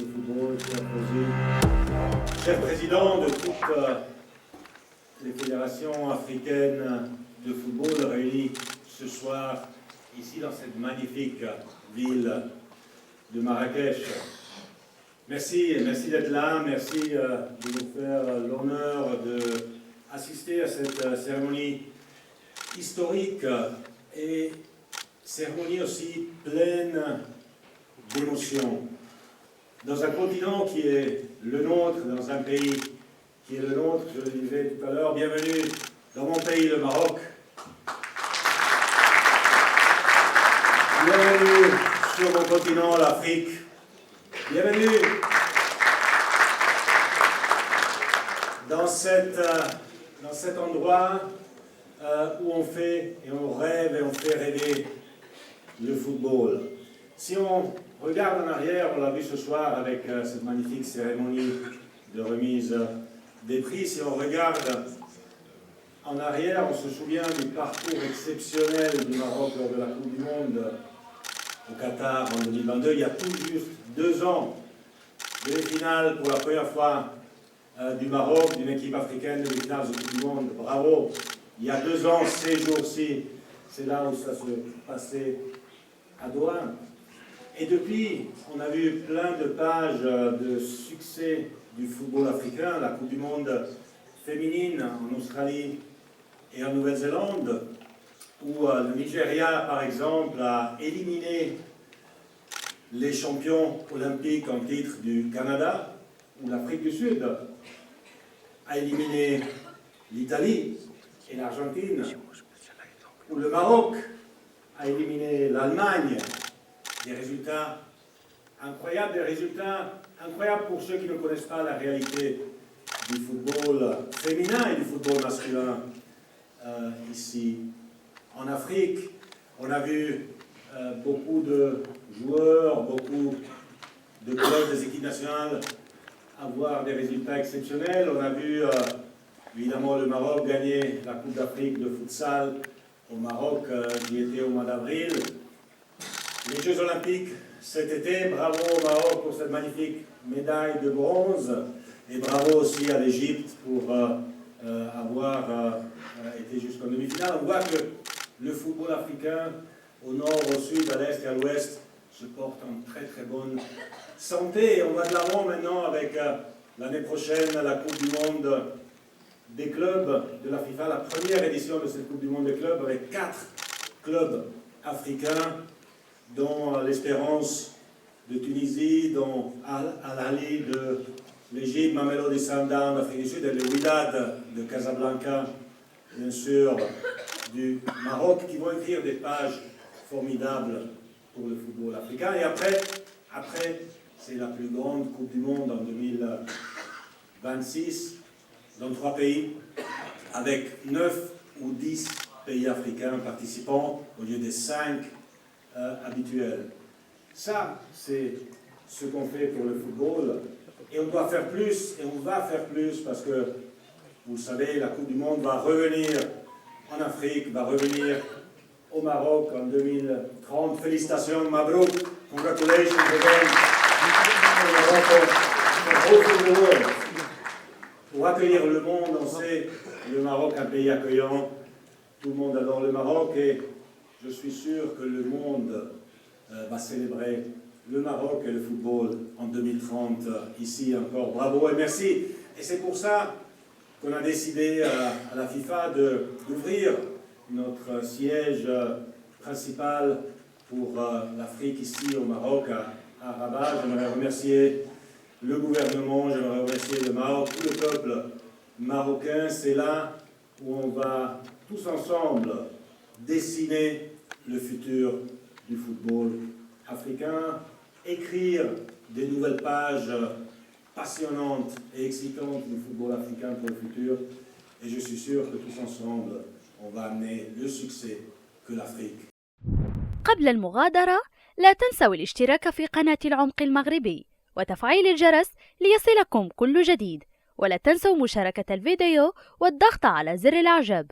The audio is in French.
de football, cher président de toutes les fédérations africaines de football réunies ce soir ici dans cette magnifique ville de Marrakech. Merci d'être là, merci de nous faire l'honneur d'assister à cette cérémonie historique et cérémonie aussi pleine d'émotions. Dans un continent qui est le nôtre, dans un pays qui est le nôtre, je le disais tout à l'heure, bienvenue dans mon pays, le Maroc. Bienvenue sur mon continent, l'Afrique. Bienvenue dans cet endroit où on fait et on rêve et on fait rêver le football. Si on regarde en arrière, on l'a vu ce soir avec cette magnifique cérémonie de remise des prix, si on regarde en arrière, on se souvient du parcours exceptionnel du Maroc lors de la Coupe du Monde au Qatar en 2022. Il y a tout juste 2 ans, demi-finale pour la première fois du Maroc, d'une équipe africaine, demi-finale de Coupe du Monde. Bravo! Il y a 2 ans, ces jours-ci, c'est là où ça se passait à Douane. Et depuis, on a vu plein de pages de succès du football africain, la Coupe du Monde féminine en Australie et en Nouvelle-Zélande, où le Nigeria, par exemple, a éliminé les champions olympiques en titre du Canada, où l'Afrique du Sud a éliminé l'Italie et l'Argentine, où le Maroc a éliminé l'Allemagne. Des résultats incroyables, pour ceux qui ne connaissent pas la réalité du football féminin et du football masculin ici en Afrique. On a vu beaucoup de joueurs, beaucoup de clubs des équipes nationales avoir des résultats exceptionnels. On a vu évidemment le Maroc gagner la Coupe d'Afrique de futsal au Maroc, qui était au mois d'avril. Les Jeux Olympiques cet été, bravo au Maroc pour cette magnifique médaille de bronze et bravo aussi à l'Égypte pour avoir été jusqu'en demi-finale. On voit que le football africain, au nord, au sud, à l'est et à l'ouest, se porte en très très bonne santé. Et on va de l'avant maintenant avec l'année prochaine la Coupe du Monde des clubs de la FIFA, la première édition de cette Coupe du Monde des clubs avec 4 clubs africains, dont l'Espérance de Tunisie, dont Al-Ahli de l'Égypte, Mamelodi Sundowns d'Afrique du Sud et le Wydad de Casablanca, bien sûr, du Maroc, qui vont écrire des pages formidables pour le football africain. Et après c'est la plus grande Coupe du Monde en 2026, dans 3 pays, avec 9 ou 10 pays africains participants au lieu des 5 habituels. Ça, c'est ce qu'on fait pour le football. Et on doit faire plus, et on va faire plus, parce que, vous le savez, la Coupe du Monde va revenir en Afrique, va revenir au Maroc en 2030. Félicitations, Mabrouk, congratulations again. Pour accueillir le monde, on sait, le Maroc, un pays accueillant, tout le monde adore le Maroc, et je suis sûr que le monde va célébrer le Maroc et le football en 2030, ici encore. Bravo et merci. Et c'est pour ça qu'on a décidé à la FIFA d'ouvrir notre siège principal pour l'Afrique ici au Maroc, à Rabat. J'aimerais remercier le gouvernement, j'aimerais remercier le Maroc, tout le peuple marocain. C'est là où on va tous ensemble dessiner le futur du football africain, écrire des nouvelles pages passionnantes et excitantes du football africain pour le futur. Et je suis sûr que tous ensemble, on va amener le succès que l'Afrique. قبل المغادرة لا تنسوا الاشتراك في قناة العمق المغربي وتفعيل الجرس ليصلكم كل جديد، ولا تنسوا مشاركة الفيديو والضغط على زر الإعجاب.